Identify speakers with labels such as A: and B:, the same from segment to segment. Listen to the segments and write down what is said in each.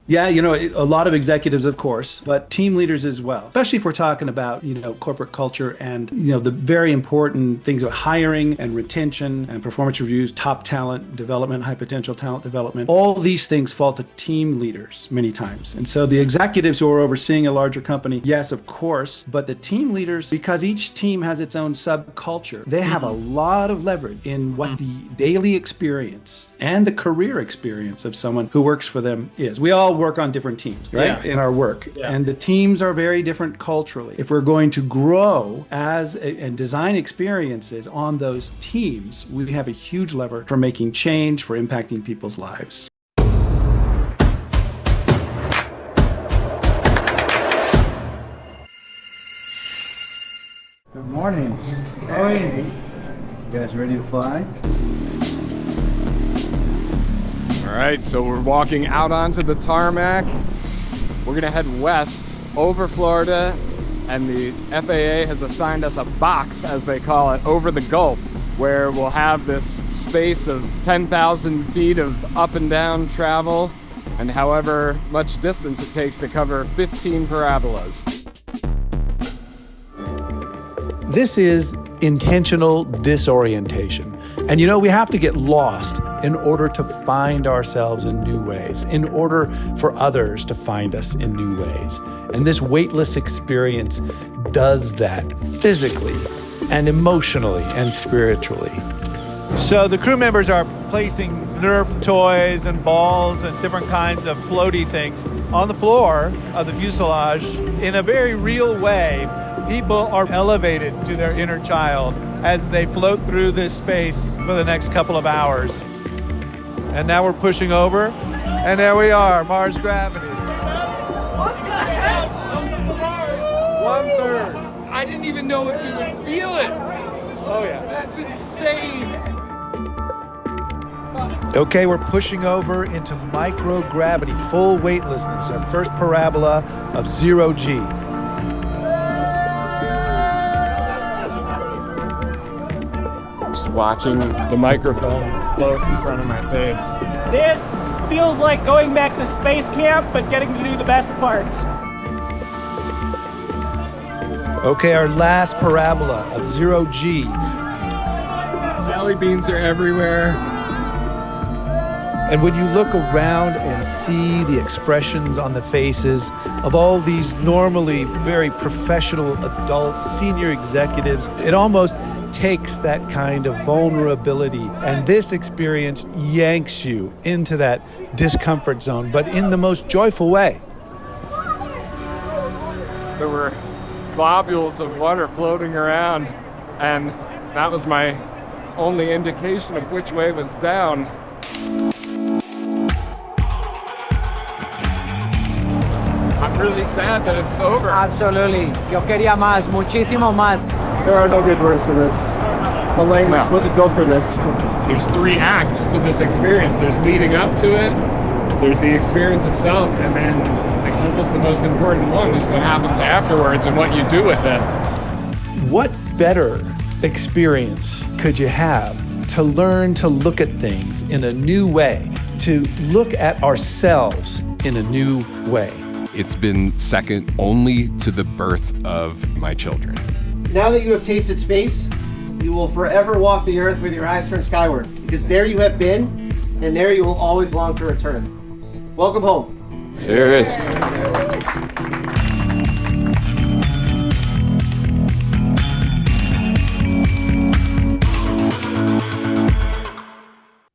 A: Yeah, a lot of executives, of course, but team leaders as well, especially if we're talking about, corporate culture and, the very important things of hiring and retention and performance reviews, top talent development, high potential talent development. All these things fall to team leaders many times. And so the executives who are overseeing a larger company, yes, of course, but the team leaders, because each team has its own subculture, they have a lot of leverage in what the daily experience and the career experience of someone who works for them is. We all work on different teams, right? In our work. Yeah. And the teams are very different culturally. If we're going to grow and design experiences on those teams, we have a huge lever for making change, for impacting people's lives.
B: Good morning. Hey. You guys ready to fly?
C: All right, so we're walking out onto the tarmac. We're gonna head west over Florida, and the FAA has assigned us a box, as they call it, over the Gulf, where we'll have this space of 10,000 feet of up and down travel, and however much distance it takes to cover 15 parabolas.
D: This is intentional disorientation. And we have to get lost in order to find ourselves in new ways, in order for others to find us in new ways. And this weightless experience does that physically and emotionally and spiritually.
E: So the crew members are placing Nerf toys and balls and different kinds of floaty things on the floor of the fuselage in a very real way. People are elevated to their inner child as they float through this space for the next couple of hours. And now we're pushing over, and there we are, Mars gravity.
C: What the heck?
E: 1/3.
C: I didn't even know if you would feel it.
E: Oh yeah.
C: That's insane.
E: Okay, we're pushing over into microgravity, full weightlessness, our first parabola of 0G.
C: Just watching the microphone float in front of my face.
F: This feels like going back to space camp, but getting to do the best parts.
E: Okay, our last parabola of 0G.
C: Jelly beans are everywhere.
E: And when you look around and see the expressions on the faces of all these normally very professional adults, senior executives, it almost takes that kind of vulnerability, and this experience yanks you into that discomfort zone, but in the most joyful way.
C: There were globules of water floating around, and that was my only indication of which way was down. I'm really sad that it's over.
G: Absolutely. Yo quería más, muchísimo más.
H: There are no good words for this. The language wasn't built for this.
C: There's 3 acts to this experience. There's leading up to it, there's the experience itself, and then almost the most important one is what happens afterwards and what you do with it.
D: What better experience could you have to learn to look at things in a new way, to look at ourselves in a new way?
I: It's been second only to the birth of my children.
H: Now that you have tasted space, you will forever walk the earth with your eyes turned skyward, because there you have been, and there you will always long to return. Welcome home.
C: Cheers.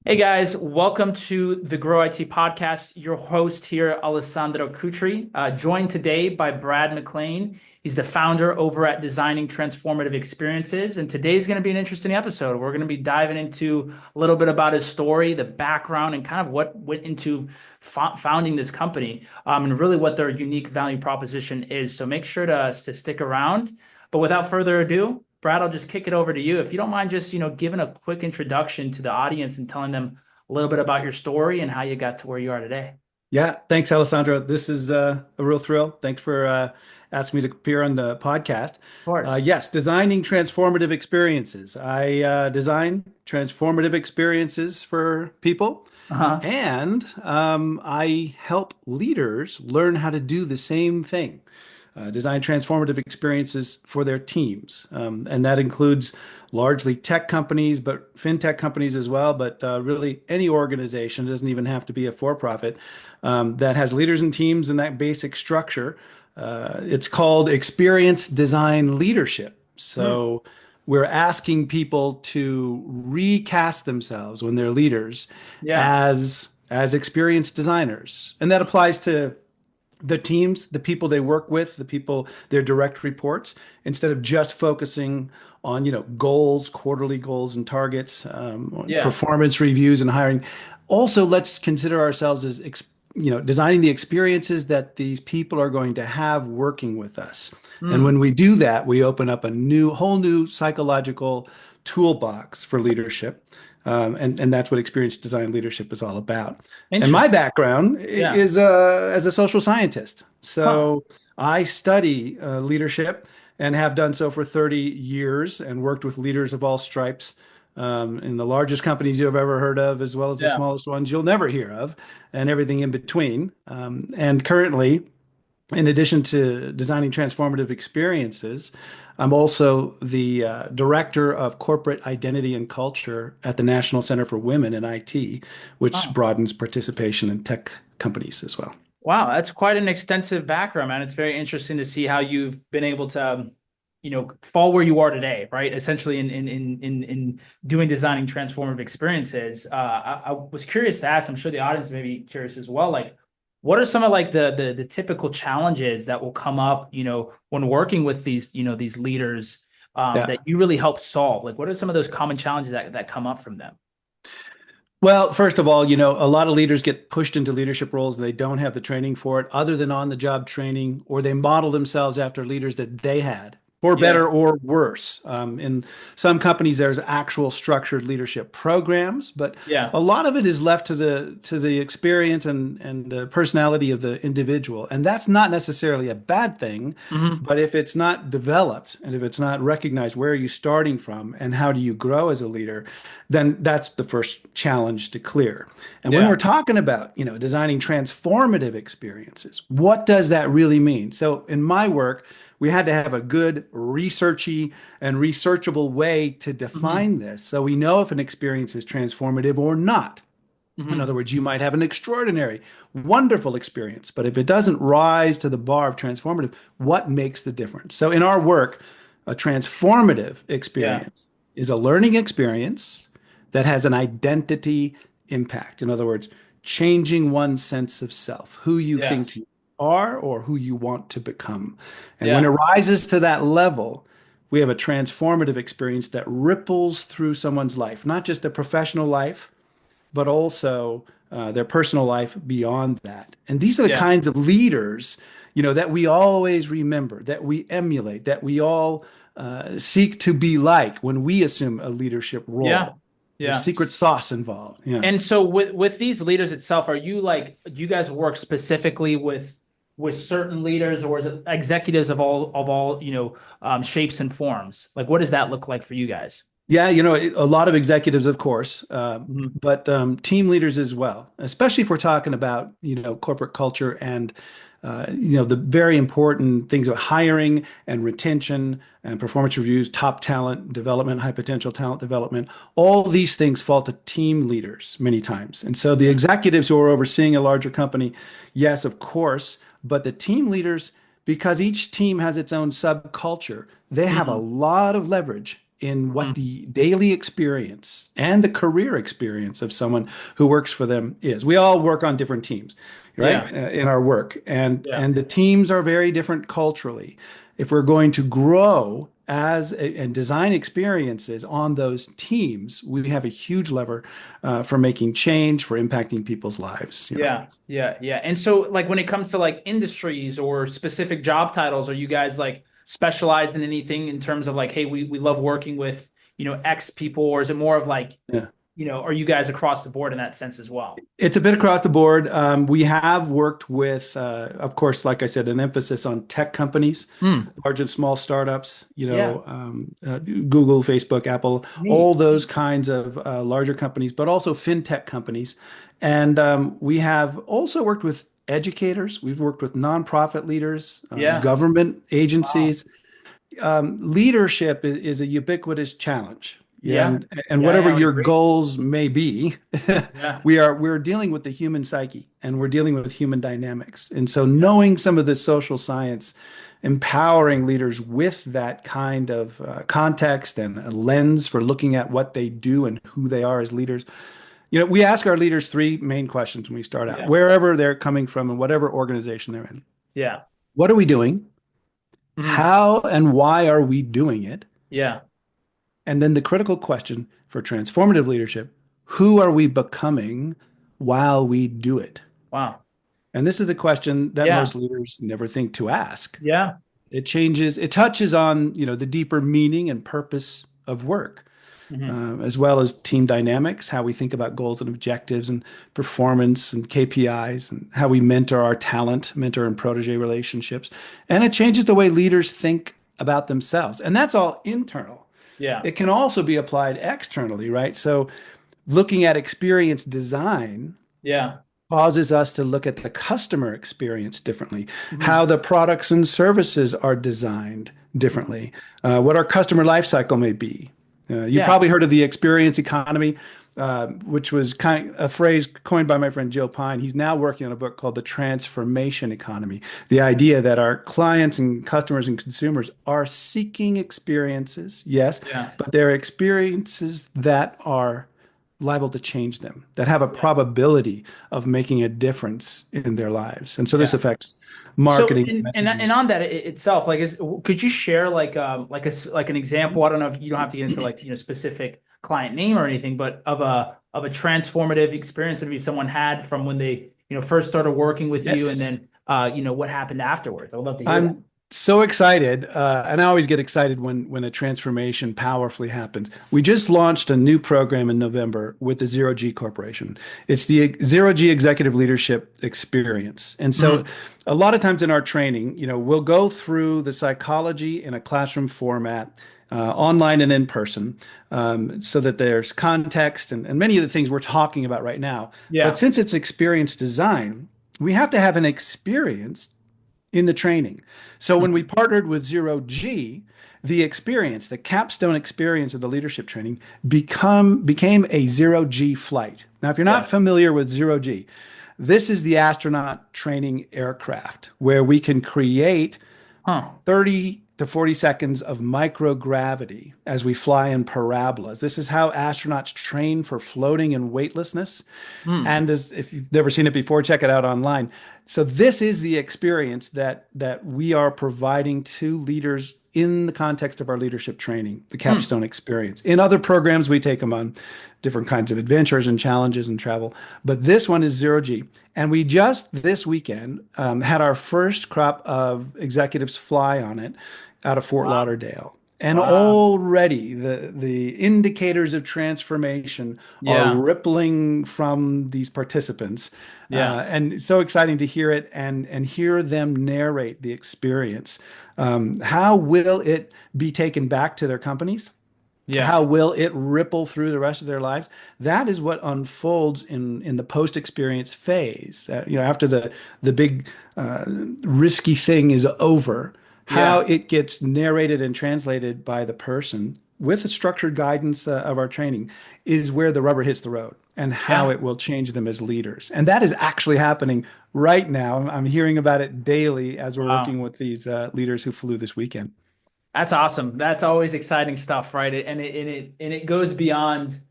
F: Hey guys, welcome to the Grow IT podcast. Your host here, Alessandro Cutri, joined today by Brad McLain. He's the founder over at Designing Transformative Experiences. And today's going to be an interesting episode. We're going to be diving into a little bit about his story, the background, and kind of what went into founding this company, and really what their unique value proposition is. So make sure to stick around. But without further ado, Brad, I'll just kick it over to you. If you don't mind just, giving a quick introduction to the audience and telling them a little bit about your story and how you got to where you are today.
A: Yeah, thanks, Alessandro. This is a real thrill. Thanks for asking me to appear on the podcast.
F: Of course.
A: Yes, designing transformative experiences. I design transformative experiences for people,
F: Uh-huh.
A: and I help leaders learn how to do the same thing. Design transformative experiences for their teams. And that includes largely tech companies, but fintech companies as well. But really, any organization doesn't even have to be a for profit that has leaders and teams in that basic structure. It's called experience design leadership.
F: Mm.
A: So we're asking people to recast themselves when they're leaders
F: Yeah.
A: as experienced designers. And that applies to the teams, the people they work with, the people, their direct reports, instead of just focusing on, goals, quarterly goals and targets, on
F: Yeah.
A: performance reviews and hiring. Also, let's consider ourselves as, designing the experiences that these people are going to have working with us. And
F: Mm.
A: when we do that, we open up a whole new psychological toolbox for leadership. And that's what experience design leadership is all about. And my
F: Interesting.
A: background
F: Yeah.
A: is as a social scientist.
F: Huh.
A: So I study leadership and have done so for 30 years and worked with leaders of all stripes in the largest companies you've ever heard of, as well as the
F: Yeah.
A: smallest ones you'll never hear of, and everything in between. And currently, in addition to designing transformative experiences, I'm also the director of corporate identity and culture at the National Center for Women in IT, which
F: Huh.
A: broadens participation in tech companies as well.
F: Wow, that's quite an extensive background, man. It's very interesting to see how you've been able to, fall where you are today, right? Essentially, in doing designing transformative experiences. I was curious to ask. I'm sure the audience may be curious as well. Like, what are some of like the typical challenges that will come up, when working with these, these leaders,
A: Yeah.
F: that you really help solve? Like, what are some of those common challenges that come up from them?
A: Well, first of all, a lot of leaders get pushed into leadership roles and they don't have the training for it, other than on the job training, or they model themselves after leaders that they had, for
F: Yeah.
A: better or worse. In some companies, there's actual structured leadership programs, but
F: Yeah.
A: a lot of it is left to the experience and the personality of the individual. And that's not necessarily a bad thing,
F: Hmm.
A: but if it's not developed and if it's not recognized, where are you starting from and how do you grow as a leader, then that's the first challenge to clear. And when
F: Yeah.
A: we're talking about, designing transformative experiences, what does that really mean? So in my work, we had to have a good researchy and researchable way to
F: Hmm.
A: define this so we know if an experience is transformative or not. In
F: Hmm.
A: other words, you might have an extraordinary, wonderful experience, but if it doesn't rise to the bar of transformative, what makes the difference? So in our work, a transformative
F: Yeah.
A: experience is a learning experience that has an identity impact. In other words, changing one's sense of self, who you
F: Yeah.
A: think you are or who you want to become. And when it
F: Yeah.
A: rises to that level, we have a transformative experience that ripples through someone's life, not just a professional life, but also their personal life beyond that. And these are the
F: Yeah.
A: kinds of leaders, that we always remember, that we emulate, that we all seek to be like when we assume a leadership
F: Yeah.
A: role. There's
F: Yeah.
A: secret sauce involved. Yeah.
F: And so with these leaders itself, are you like, do you guys work specifically with certain leaders, or is it executives of all, shapes and forms? Like, what does that look like for you guys?
A: Yeah, a lot of executives, of course,
F: Mhm.
A: but team leaders as well, especially if we're talking about, corporate culture and, the very important things of hiring and retention and performance reviews, top talent development, high potential talent development. All these things fall to team leaders many times. And so the executives who are overseeing a larger company, yes, of course, but the team leaders, because each team has its own subculture, they have a
F: Mhm.
A: lot of leverage in what
F: Mhm.
A: the daily experience and the career experience of someone who works for them is. We all work on different teams, right?
F: Yeah.
A: In our work, and
F: Yeah.
A: and the teams are very different culturally. If we're going to grow and design experiences on those teams, we have a huge lever for making change, for impacting people's lives.
F: Yeah. Yeah. Yeah. And so like when it comes to like industries or specific job titles, are you guys like specialized in anything in terms of like, hey, we love working with, X people, or is it more of like
A: Yeah.
F: are you guys across the board in that sense as well?
A: It's a bit across the board. We have worked with, of course, like I said, an emphasis on tech companies, large and small startups,
F: Yeah.
A: Google, Facebook, Apple,
F: Neat.
A: all those kinds of larger companies, but also fintech companies. And we have also worked with educators. We've worked with nonprofit leaders,
F: Yeah.
A: government
F: Wow.
A: agencies. Leadership is a ubiquitous challenge. Yeah,
F: Yeah.
A: and
F: Yeah.
A: whatever
F: I would
A: your
F: agree.
A: goals may be,
F: Yeah.
A: we're dealing with the human psyche and we're dealing with human dynamics. And so knowing some of the social science, empowering leaders with that kind of context and a lens for looking at what they do and who they are as leaders. We ask our leaders three main questions when we start out,
F: Yeah.
A: wherever they're coming from and whatever organization they're in.
F: Yeah.
A: What are we doing?
F: Mhm.
A: How and why are we doing it?
F: Yeah.
A: And then the critical question for transformative leadership, who are we becoming while we do it?
F: Wow.
A: And this is a question that
F: Yeah.
A: most leaders never think to ask.
F: Yeah.
A: It touches on, the deeper meaning and purpose of work, as well as team dynamics, how we think about goals and objectives and performance and KPIs, and how we mentor our talent, mentor and protege relationships. And it changes the way leaders think about themselves. And that's all internal.
F: Yeah.
A: It can also be applied externally, right? So looking at experience design
F: Yeah.
A: causes us to look at the customer experience differently, how the products and services are designed differently, what our customer life cycle may be. You've
F: Yeah.
A: probably heard of the experience economy, which was kind of a phrase coined by my friend Joe Pine. He's now working on a book called The Transformation Economy. The idea that our clients and customers and consumers are seeking experiences, yes,
F: Yeah.
A: but they're experiences that are liable to change them, that have a probability of making a difference in their lives. And so this
F: Yeah.
A: affects marketing,
F: So and
A: messaging.
F: and on that itself, like, could you share like an example? I don't know if you don't have to get into like specific client name or anything, but of a transformative experience that maybe someone had from when they first started working with you, and
A: Yes.
F: then what happened afterwards. I would love to hear that.
A: I'm so excited, and I always get excited when a transformation powerfully happens. We just launched a new program in November with the Zero G Corporation. It's the Zero G Executive Leadership Experience. And so a lot of times in our training, we'll go through the psychology in a classroom format, online and in person, so that there's context and many of the things we're talking about right now.
F: Yeah.
A: But since it's experience design, we have to have an experience in the training. So when we partnered with Zero G, the capstone experience of the leadership training became a Zero G flight. Now, if you're not familiar with Zero G, this is the astronaut training aircraft where we can create 30 to 40 seconds of microgravity as we fly in parabolas. This is how astronauts train for floating and weightlessness. And if you've never seen it before, check it out online. So this is the experience that we are providing to leaders in the context of our leadership training, the capstone experience. In other programs, we take them on different kinds of adventures and challenges and travel. But this one is Zero G. And we just this weekend had our first crop of executives fly on it out of Fort Lauderdale. And already the indicators of transformation are rippling from these participants. And it's so exciting to hear it and hear them narrate the experience. How will it be taken back to their companies?
F: Yeah.
A: How will it ripple through the rest of their lives? That is what unfolds in the post-experience phase. After the big risky thing is over, how it gets narrated and translated by the person with the structured guidance of our training is where the rubber hits the road and how it will change them as leaders. And that is actually happening right now. I'm hearing about it daily as we're working with these leaders who flew this weekend.
F: That's awesome. That's always exciting stuff, right? And it goes beyond,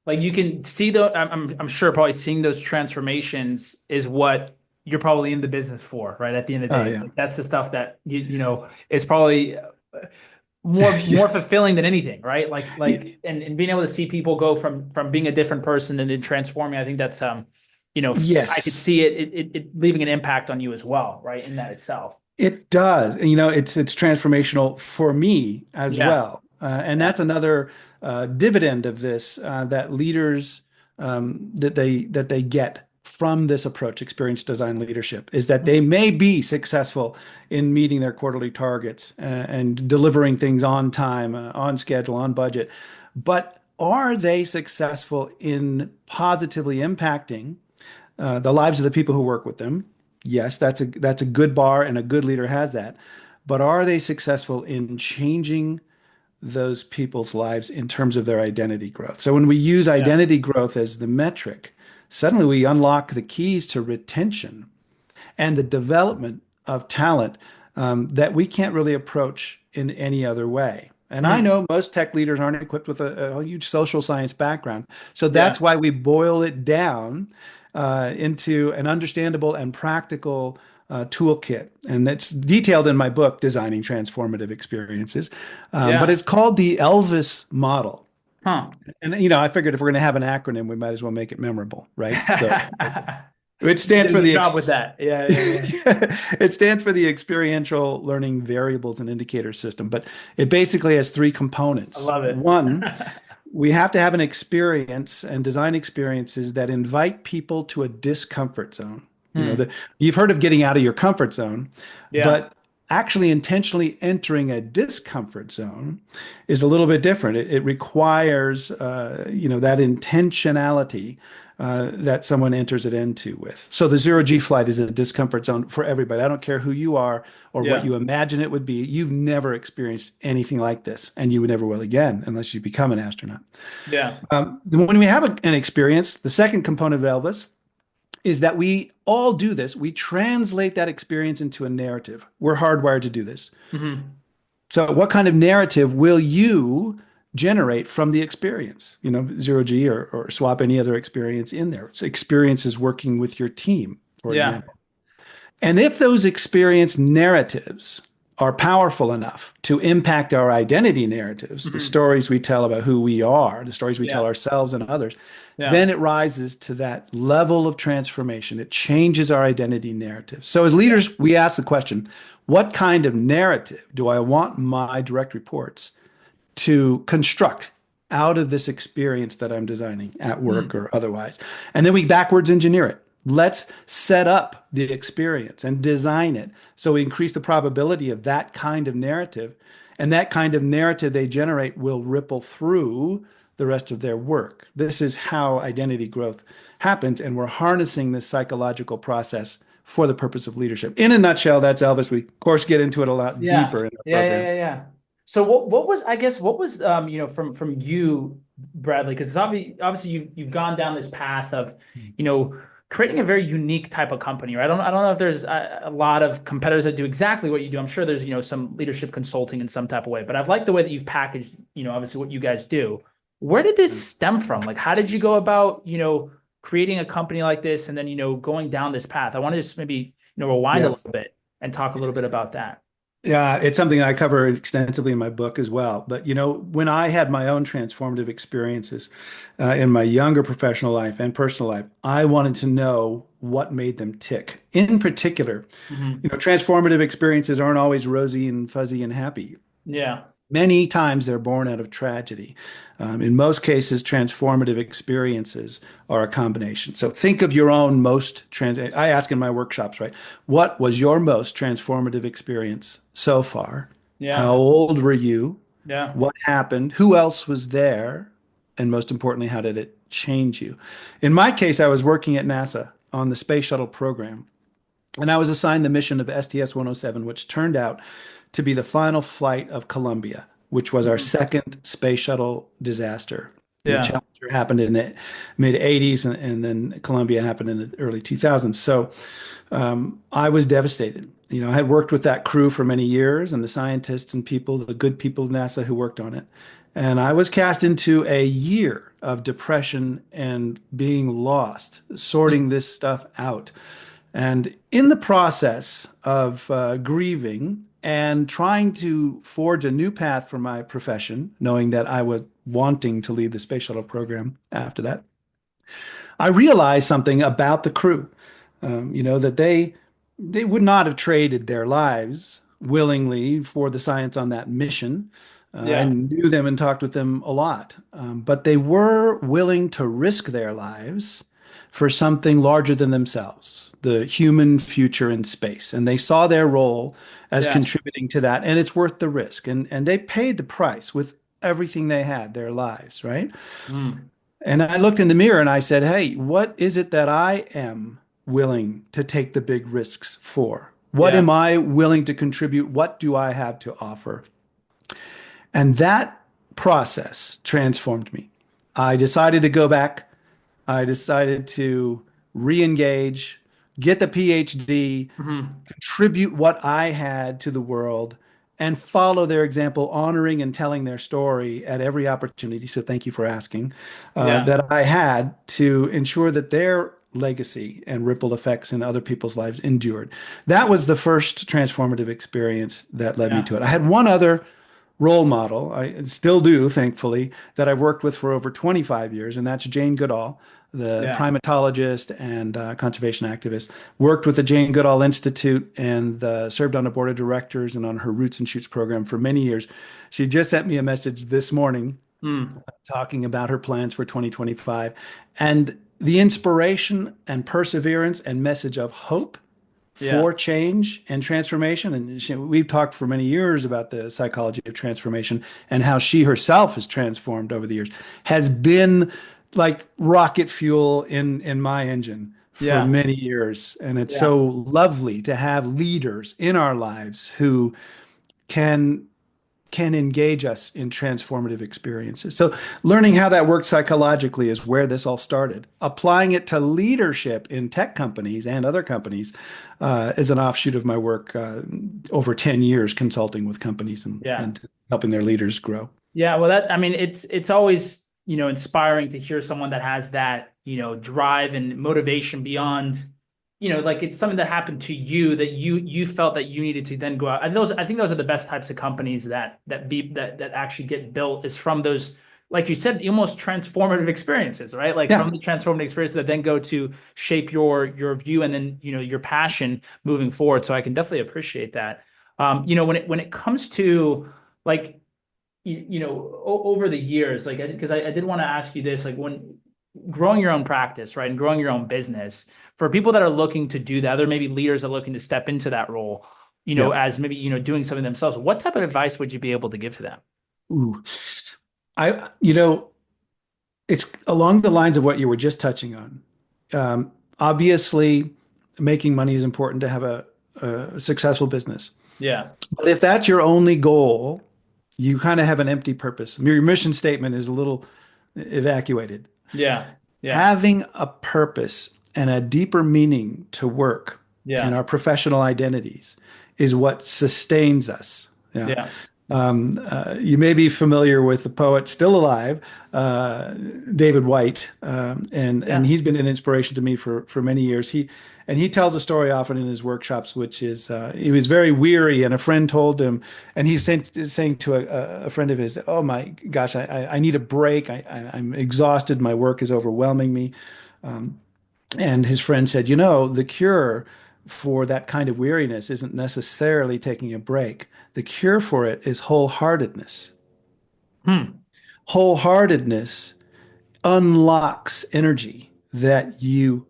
F: like, you can see I'm sure probably seeing those transformations is what you're probably in the business for, right? At the end of the day, like, that's the stuff that is probably more fulfilling than anything, right? And being able to see people go from being a different person and then transforming. I think that's
A: Yes.
F: I could see it leaving an impact on you as well, right? In that itself.
A: It does. And, it's transformational for me as well. And that's another dividend of this that leaders that they get from this approach, experience design leadership, is that they may be successful in meeting their quarterly targets and delivering things on time, on schedule, on budget. But are they successful in positively impacting the lives of the people who work with them? Yes, that's a good bar, and a good leader has that. But are they successful in changing those people's lives in terms of their identity growth? So when we use identity growth as the metric, suddenly we unlock the keys to retention and the development of talent that we can't really approach in any other way. And I know most tech leaders aren't equipped with a huge social science background. So that's why we boil it down into an understandable and practical toolkit. And that's detailed in my book, Designing Transformative Experiences. But it's called the ELVIS model.
F: Huh.
A: And, I figured if we're going to have an acronym, we might as well make it memorable, right? So it stands for the
F: job with that. Yeah.
A: it stands for the experiential learning variables and indicators system, but it basically has three components.
F: I love it.
A: One, we have to have an experience and design experiences that invite people to a discomfort zone. You've heard of getting out of your comfort zone, but actually intentionally entering a discomfort zone is a little bit different. It requires, that intentionality that someone enters it into with. So the zero-G flight is a discomfort zone for everybody. I don't care who you are or what you imagine it would be. You've never experienced anything like this, and you never will again unless you become an astronaut.
F: Yeah.
A: When we have an experience, the second component of Elvis is that we all do this. We translate that experience into a narrative. We're hardwired to do this.
F: Mm-hmm.
A: So what kind of narrative will you generate from the experience? Zero G or swap any other experience in there. So experiences working with your team, for example. And if those experience narratives are powerful enough to impact our identity narratives, the stories we tell about who we are, the stories we tell ourselves and others, then it rises to that level of transformation. It changes our identity narrative. So as leaders, we ask the question, what kind of narrative do I want my direct reports to construct out of this experience that I'm designing at work or otherwise? And then we backwards engineer it. Let's set up the experience and design it so we increase the probability of that kind of narrative. And that kind of narrative they generate will ripple through the rest of their work. This is how identity growth happens. And we're harnessing this psychological process for the purpose of leadership. In a nutshell, that's Elvis. We, of course, get into it a lot deeper in the program.
F: Yeah. So what was from you, Bradley, because obviously you've gone down this path of, creating a very unique type of company, right? I don't know if there's a lot of competitors that do exactly what you do. I'm sure there's, some leadership consulting in some type of way, but I've liked the way that you've packaged, obviously what you guys do. Where did this stem from? Like, how did you go about, creating a company like this and then, going down this path? I want to just maybe, rewind a little bit and talk a little bit about that.
A: Yeah, it's something I cover extensively in my book as well. But, when I had my own transformative experiences in my younger professional life and personal life, I wanted to know what made them tick. In particular, transformative experiences aren't always rosy and fuzzy and happy.
F: Yeah.
A: Many times they're born out of tragedy. In most cases, transformative experiences are a combination. So think of your own I ask in my workshops, right? What was your most transformative experience so far?
F: Yeah.
A: How old were you?
F: Yeah.
A: What happened? Who else was there? And most importantly, how did it change you? In my case, I was working at NASA on the space shuttle program, and I was assigned the mission of STS-107, which turned out to be the final flight of Columbia, which was our second space shuttle disaster.
F: Yeah.
A: The Challenger happened in the mid 80s, and then Columbia happened in the early 2000s. So I was devastated. I had worked with that crew for many years, and the scientists and people, the good people of NASA who worked on it. And I was cast into a year of depression and being lost, sorting this stuff out. And in the process of grieving and trying to forge a new path for my profession, knowing that I was wanting to lead the space shuttle program after that, I realized something about the crew, that they would not have traded their lives willingly for the science on that mission. I knew them and talked with them a lot, but they were willing to risk their lives for something larger than themselves, the human future in space. And they saw their role as
F: Yeah.
A: contributing to that, and it's worth the risk. And they paid the price with everything they had, their lives, right?
F: Mm.
A: And I looked in the mirror and I said, hey, what is it that I am willing to take the big risks for? What
F: Yeah.
A: am I willing to contribute? What do I have to offer? And that process transformed me. I decided to go back. I decided to re-engage, get the PhD,
F: Hmm.
A: contribute what I had to the world, and follow their example, honoring and telling their story at every opportunity. So thank you for asking
F: Yeah.
A: that I had to ensure that their legacy and ripple effects in other people's lives endured. That was the first transformative experience that led me
F: Yeah.
A: to it. I had one other role model, I still do, thankfully, that I've worked with for over 25 years, and that's Jane Goodall, the
F: Yeah.
A: primatologist and conservation activist. Worked with the Jane Goodall Institute and served on a board of directors and on her Roots and Shoots program for many years. She just sent me a message this morning
F: Mm.
A: talking about her plans for 2025 and the inspiration and perseverance and message of hope
F: Yeah.
A: for change and transformation. And we've talked for many years about the psychology of transformation and how she herself has transformed over the years, has been like rocket fuel in my engine for
F: Yeah.
A: many years. And it's
F: Yeah.
A: so lovely to have leaders in our lives who can engage us in transformative experiences. So, learning how that works psychologically is where this all started. Applying it to leadership in tech companies and other companies is an offshoot of my work over 10 years consulting with companies
F: Yeah.
A: and helping their leaders grow.
F: Yeah. Well, I mean, it's always, inspiring to hear someone that has that, drive and motivation beyond, like it's something that happened to you that you felt that you needed to then go out. And I think those are the best types of companies that actually get built is from those, like you said, almost transformative experiences, right? Like
A: Yeah.
F: from the transformative experiences that then go to shape your view and then, your passion moving forward. So I can definitely appreciate that. When it comes to like, over the years, like, because I did want to ask you this, like when growing your own practice, right, and growing your own business, for people that are looking to do that, or maybe leaders that are looking to step into that role,
A: Yeah.
F: as maybe, doing something themselves, what type of advice would you be able to give to them?
A: Ooh. I, you know, it's along the lines of what you were just touching on. Obviously, making money is important to have a successful business.
F: Yeah.
A: But if that's your only goal, you kind of have an empty purpose. Your mission statement is a little evacuated.
F: Yeah. Yeah.
A: Having a purpose and a deeper meaning to work and
F: Yeah.
A: our professional identities is what sustains us. Yeah.
F: Yeah.
A: You may be familiar with the poet still alive, David White, and he's been an inspiration to me for many years. He tells a story often in his workshops, which is he was very weary, and a friend told him, and he's saying to a friend of his, "Oh my gosh, I need a break. I'm exhausted. My work is overwhelming me." And his friend said, the cure for that kind of weariness isn't necessarily taking a break. The cure for it is wholeheartedness.
F: Hmm.
A: Wholeheartedness unlocks energy that you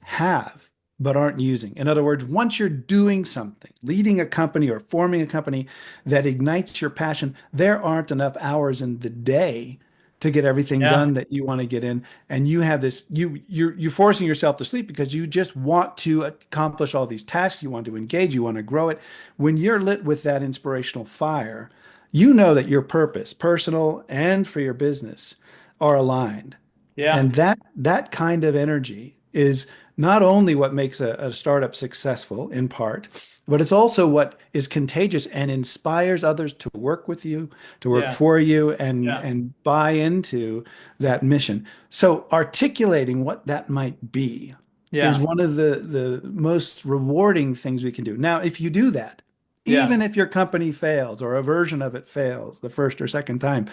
A: have but aren't using. In other words, once you're doing something, leading a company or forming a company that ignites your passion, there aren't enough hours in the day to get everything
F: Yeah.
A: done that you want to get in. And you have this, you're forcing yourself to sleep because you just want to accomplish all these tasks. You want to engage, you want to grow it. When you're lit with that inspirational fire, you know that your purpose, personal and for your business, are aligned.
F: Yeah.
A: And that kind of energy is not only what makes a startup successful in part, but it's also what is contagious and inspires others to work with you, to work
F: Yeah.
A: for you,
F: Yeah.
A: and buy into that mission. So articulating what that might be is
F: Yeah.
A: one of the most rewarding things we can do. Now, if you do that,
F: Yeah.
A: even if your company fails or a version of it fails the first or second time,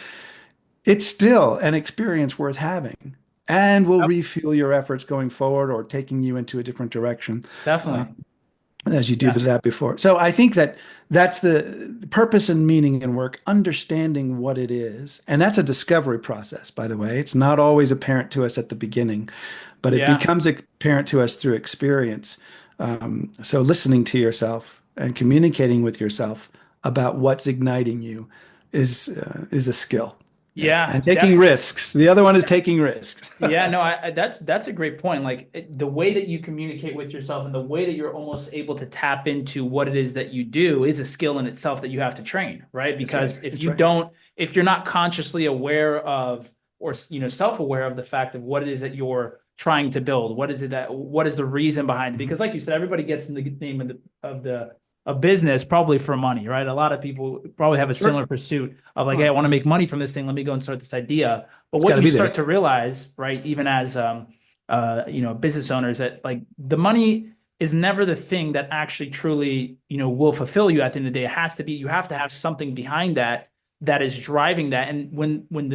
A: it's still an experience worth having and will
F: Yep.
A: refuel your efforts going forward or taking you into a different direction. Uh,
F: Definitely.
A: as you do
F: Yeah.
A: that before. So I think that that's the purpose and meaning in work, understanding what it is. And that's a discovery process, by the way. It's not always apparent to us at the beginning, but it
F: Yeah.
A: becomes apparent to us through experience. So listening to yourself and communicating with yourself about what's igniting you is a skill. Yeah.
F: Yeah.
A: And taking risks. The other one is taking risks.
F: Yeah, no, that's a great point. Like the way that you communicate with yourself and the way that you're almost able to tap into what it is that you do is a skill in itself that you have to train, right? Because if
A: That's
F: you
A: right.
F: don't, if you're not consciously aware of or self-aware of the fact of what it is that you're trying to build, what is the reason behind it? Because like you said, everybody gets in the name of the of business probably for money, right? A lot of people probably have a similar pursuit of like, hey, I want to make money from this thing. Let me go and start this idea. But
A: It's
F: what
A: gotta
F: you
A: be there.
F: start to realize, right, even as business owners, that like the money is never the thing that actually truly, will fulfill you at the end of the day. It has to be, you have to have something behind that is driving that. And when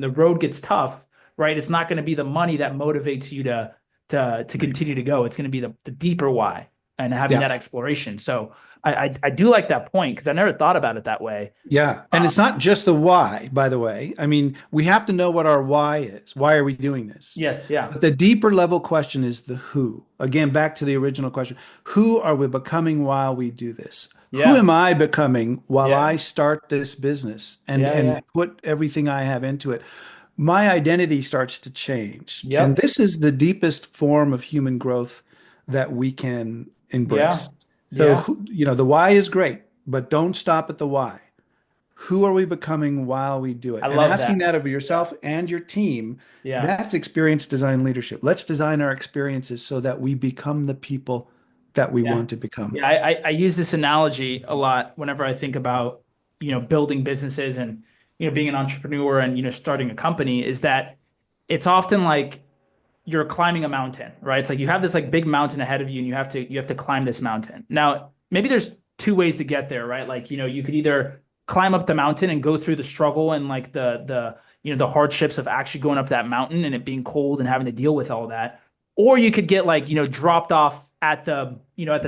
F: the road gets tough, right, it's not going to be the money that motivates you to continue to go. It's going to be the deeper why and having
A: Yeah.
F: that exploration. So I do like that point because I never thought about it that way.
A: Yeah. And it's not just the why, by the way. I mean, we have to know what our why is. Why are we doing this?
F: Yes, yeah.
A: But the deeper level question is the who. Again, back to the original question. Who are we becoming while we do this? Who
F: Yeah.
A: am I becoming while
F: Yeah.
A: I start this business and,
F: Yeah, yeah.
A: put everything I have into it? My identity starts to change.
F: Yep.
A: And this is the deepest form of human growth that we can embrace. So, the why is great, but don't stop at the why. Who are we becoming while we do it?
F: I
A: And
F: love
A: asking
F: that.
A: that of yourself and your team,
F: Yeah.
A: that's experience design leadership. Let's design our experiences so that we become the people that we
F: Yeah.
A: want to become.
F: Yeah, I use this analogy a lot whenever I think about, building businesses and, being an entrepreneur and, starting a company is that it's often like you're climbing a mountain, right? It's like you have this like big mountain ahead of you and you have to climb this mountain. Now, maybe there's two ways to get there, right? Like, you could either climb up the mountain and go through the struggle and like the hardships of actually going up that mountain and it being cold and having to deal with all that. Or you could get like, dropped off at the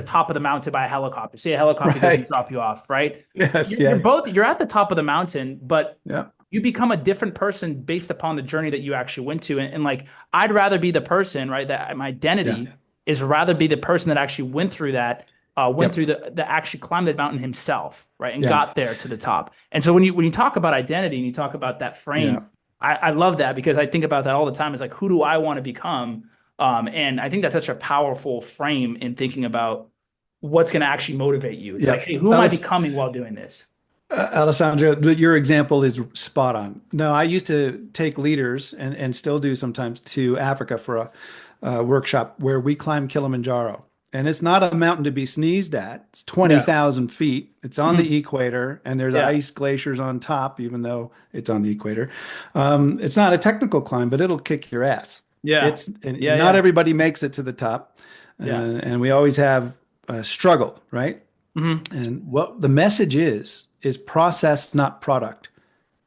F: top of the mountain by a helicopter. Say a helicopter doesn't
A: Right.
F: drop you off, right?
A: Yes,
F: You're at the top of the mountain, but
A: Yeah.
F: you become a different person based upon the journey that you actually went to. And like, I'd rather be the person, right? That my identity is rather be the person that actually went through that, went
A: Yep.
F: through the actually climbed the mountain himself, right? And
A: Yeah.
F: got there to the top. And so when you talk about identity and you talk about that frame,
A: Yeah.
F: I love that because I think about that all the time. It's like, who do I want to become? And I think that's such a powerful frame in thinking about what's going to actually motivate you. It's
A: Yeah.
F: like, hey, who am I becoming while doing this?
A: Alessandro, your example is spot on. No, I used to take leaders and still do sometimes to Africa for a workshop where we climb Kilimanjaro. And it's not a mountain to be sneezed at. It's 20,000 feet. It's on the equator, and there's
F: Yeah.
A: ice glaciers on top, even though it's on the equator. It's not a technical climb, but it'll kick your ass.
F: Yeah.
A: And
F: Yeah,
A: not
F: yeah.
A: everybody makes it to the top.
F: Yeah.
A: And we always have a struggle, right?
F: Mm-hmm.
A: And what the message is process, not product.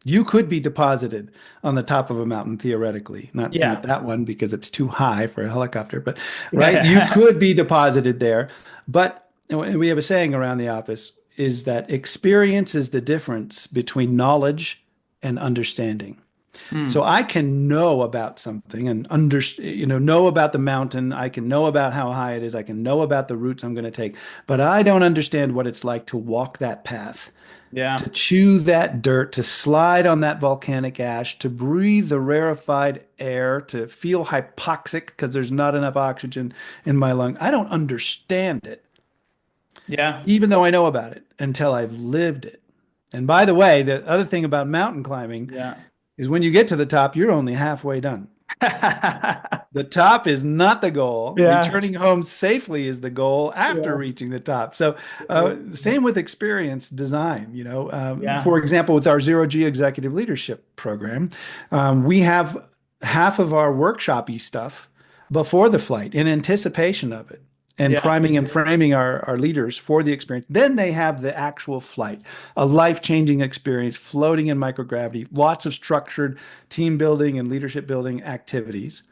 A: You could be deposited on the top of a mountain theoretically, not that one because it's too high for a helicopter, but right, you could be deposited there. But and we have a saying around the office is that experience is the difference between knowledge and understanding. So I can know about something and know about the mountain. I can know about how high it is. I can know about the routes I'm going to take, but I don't understand what it's like to walk that path,
F: Yeah.
A: to chew that dirt, to slide on that volcanic ash, to breathe the rarefied air, to feel hypoxic because there's not enough oxygen in my lung. I don't understand it,
F: Yeah.
A: even though I know about it until I've lived it. And by the way, the other thing about mountain climbing
F: Yeah.
A: is when you get to the top, you're only halfway done. The top is not the goal.
F: Yeah.
A: Returning home safely is the goal after reaching the top. So, same with experience design. For example, with our Zero G Executive Leadership Program, we have half of our workshop-y stuff before the flight in anticipation of it. And priming and framing our leaders for the experience. Then they have the actual flight, a life-changing experience, floating in microgravity, lots of structured team building and leadership building activities.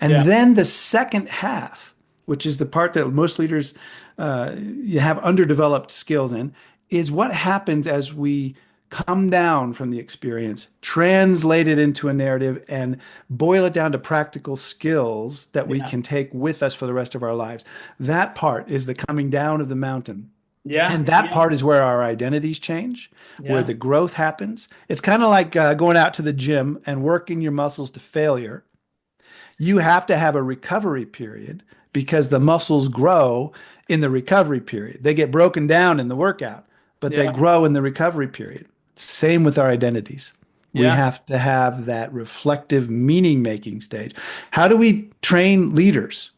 A: And then the second half which is the part that most leaders you have underdeveloped skills in, is what happens as we come down from the experience, translate it into a narrative, and boil it down to practical skills that we can take with us for the rest of our lives. That part is the coming down of the mountain.
F: Yeah.
A: And that part is where our identities change, where
F: Yeah.
A: the growth happens. It's kind of like going out to the gym and working your muscles to failure. You have to have a recovery period because the muscles grow in the recovery period. They get broken down in the workout, but they
F: Yeah.
A: grow in the recovery period. Same with our identities. We
F: Yeah.
A: have to have that reflective, meaning making stage. How do we train leaders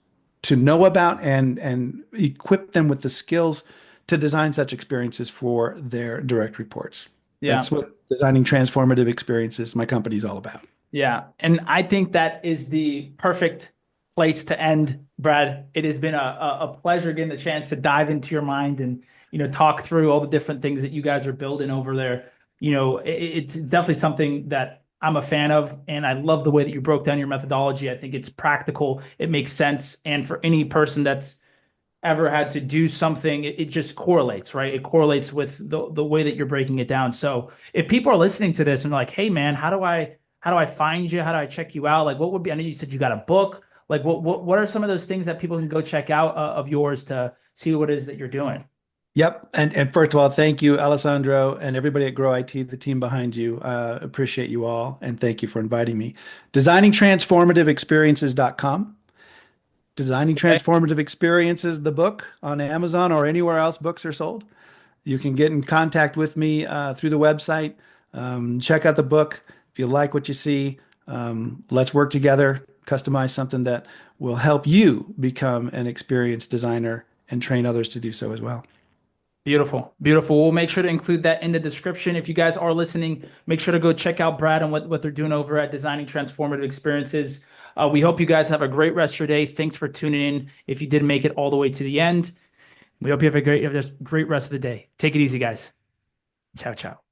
A: to know about and equip them with the skills to design such experiences for their direct reports?
F: Yeah.
A: That's what Designing Transformative Experiences, my company, is all about.
F: Yeah. And I think that is the perfect place to end, Brad. It has been a pleasure getting the chance to dive into your mind and, talk through all the different things that you guys are building over there. It's definitely something that I'm a fan of. And I love the way that you broke down your methodology. I think it's practical. It makes sense. And for any person that's ever had to do something, it just correlates, right? It correlates with the way that you're breaking it down. So if people are listening to this and like, hey man, how do I find you? How do I check you out? Like what would be, I know you said you got a book. Like what are some of those things that people can go check out of yours to see what it is that you're doing?
A: Yep. And first of all, thank you, Alessandro, and everybody at Grow IT, the team behind you. Appreciate you all. And thank you for inviting me. DesigningTransformativeExperiences.com. Designing Transformative Experiences, the book, on Amazon or anywhere else books are sold. You can get in contact with me through the website. Check out the book. If you like what you see, let's work together, customize something that will help you become an experienced designer and train others to do so as well.
F: Beautiful. Beautiful. We'll make sure to include that in the description. If you guys are listening, make sure to go check out Brad and what they're doing over at Designing Transformative Experiences. We hope you guys have a great rest of your day. Thanks for tuning in. If you did make it all the way to the end, we hope you have a great rest of the day. Take it easy, guys. Ciao, ciao.